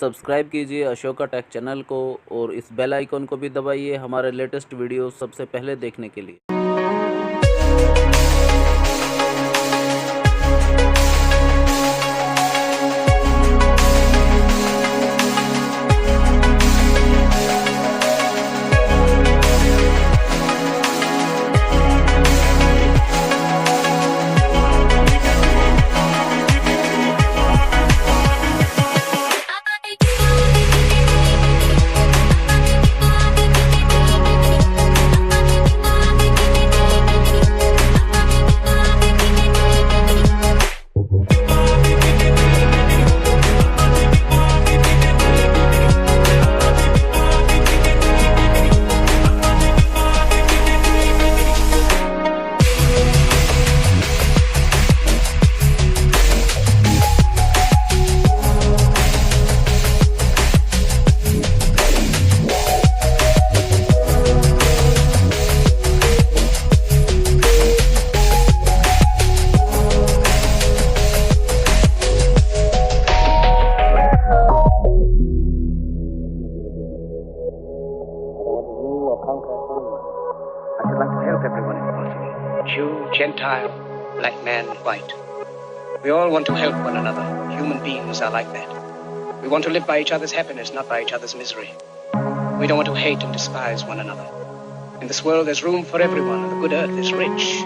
Subscribe कीजिए Ashoka take channel को और इस बेल आइकन को भी दबाइए हमारे लेटेस्ट वीडियो सबसे पहले देखने के लिए। I should like to help everyone if possible. Jew, Gentile, black man, white. We all want to help one another. Human beings are like that. We want to live by each other's happiness, not by each other's misery. We don't want to hate and despise one another. In this world there's room for everyone, and the good earth is rich.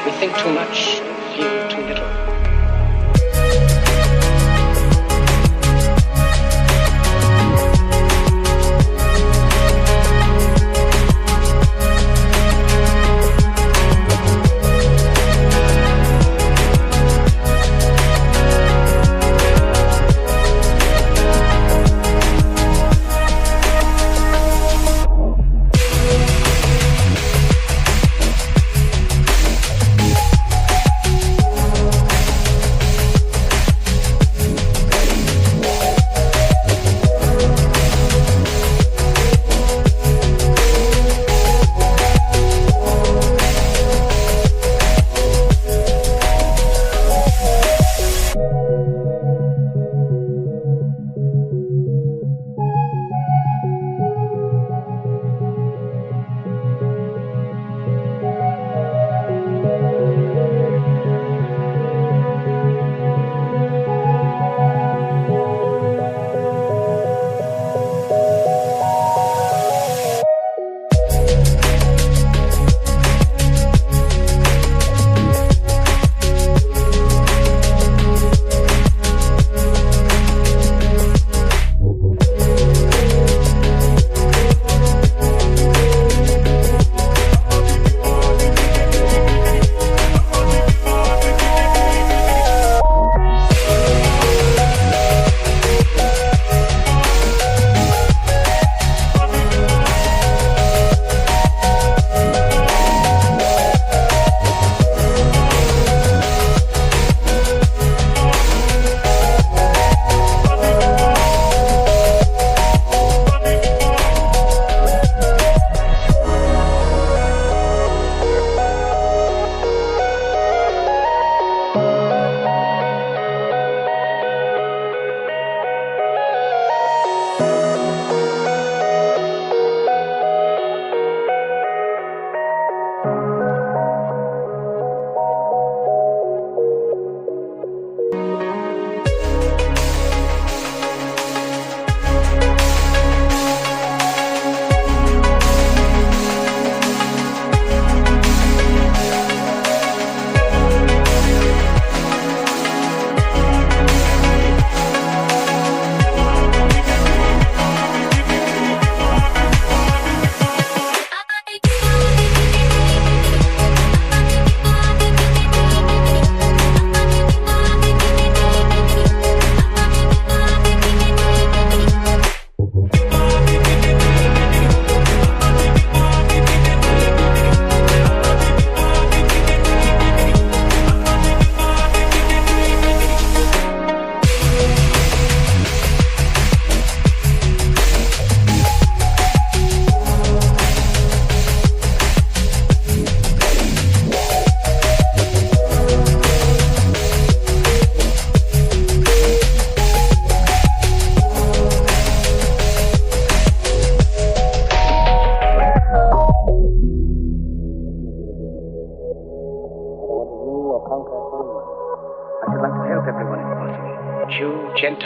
We think too much, feel too little.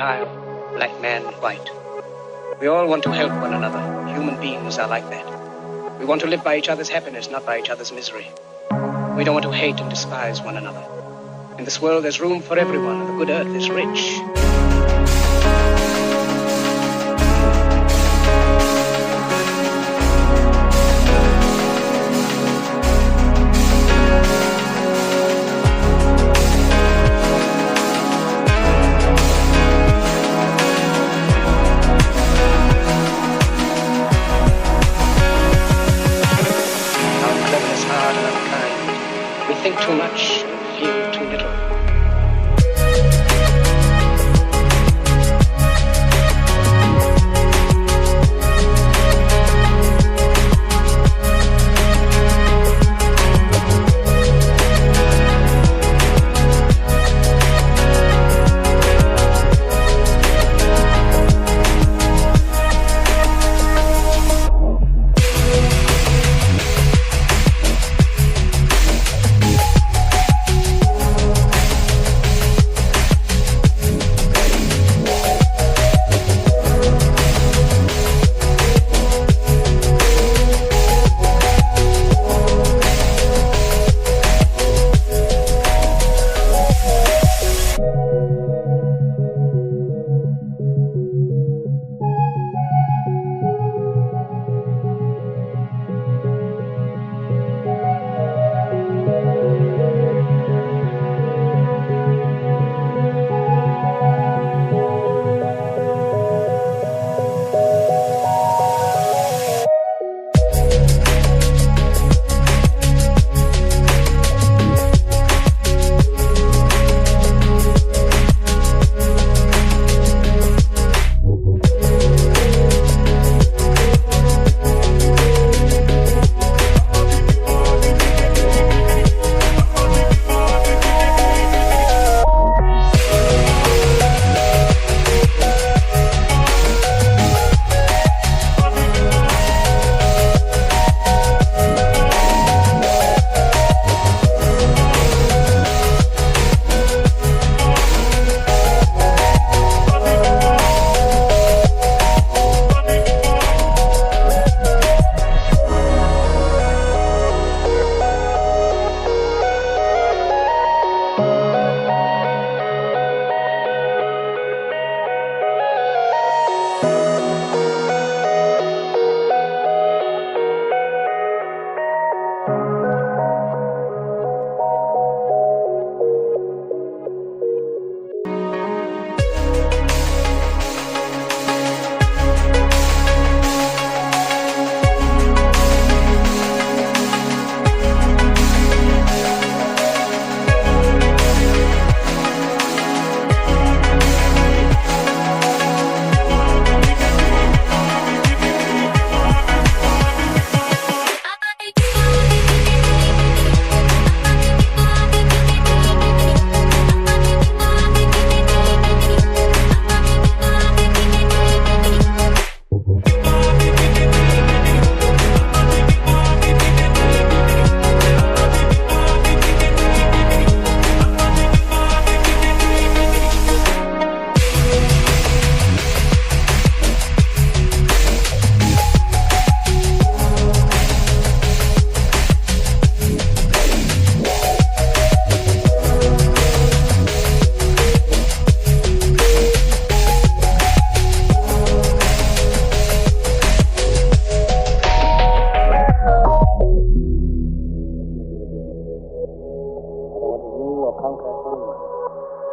Gentile, black man, white. We all want to help one another. Human beings are like that. We want to live by each other's happiness, not by each other's misery. We don't want to hate and despise one another. In this world, there's room for everyone, and the good earth is rich. Think too much and feel too little.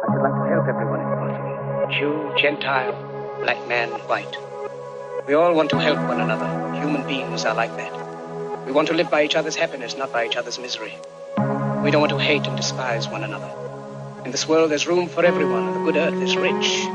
I should like to help everyone if possible. Jew, Gentile, black man, white. We all want to help one another. Human beings are like that. We want to live by each other's happiness, not by each other's misery. We don't want to hate and despise one another. In this world, there's room for everyone, and the good earth is rich.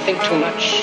Think too much